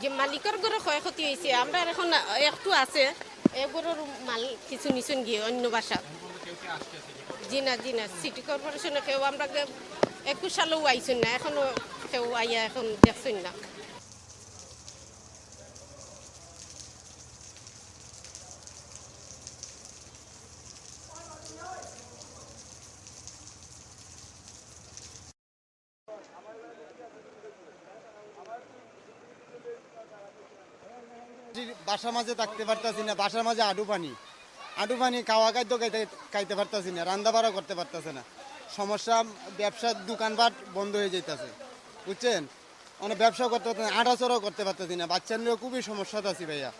যে মালিকের ঘরে ক্ষয়ক্ষতি হয়েছে আমরা এখন একটু আছে এগুলোর মাল কিছু নিছুন গিয়ে অন্য বাসা। জি না সিটি কর্পোরেশনে কেউ আমরা 21 সালেও আইসুন না, এখনো কেউ আইয়া এখন দেখছেন না। বাসার মাঝে থাকতে পারতাছি না, বাসার মাঝে আডু পানি খাওয়া খাদ্য খাইতে পারতাছি না, রান্না বাড়া করতে পারতাছে না। সমস্যা, ব্যবসার দোকানপাট বন্ধ হয়ে যাইতাছে, বুঝছেন? মানে ব্যবসা করতে পারতাছি না, আটাচড়াও করতে পারতাছি না, বাচ্চা নিয়েও খুবই সমস্যা আছি ভাইয়া।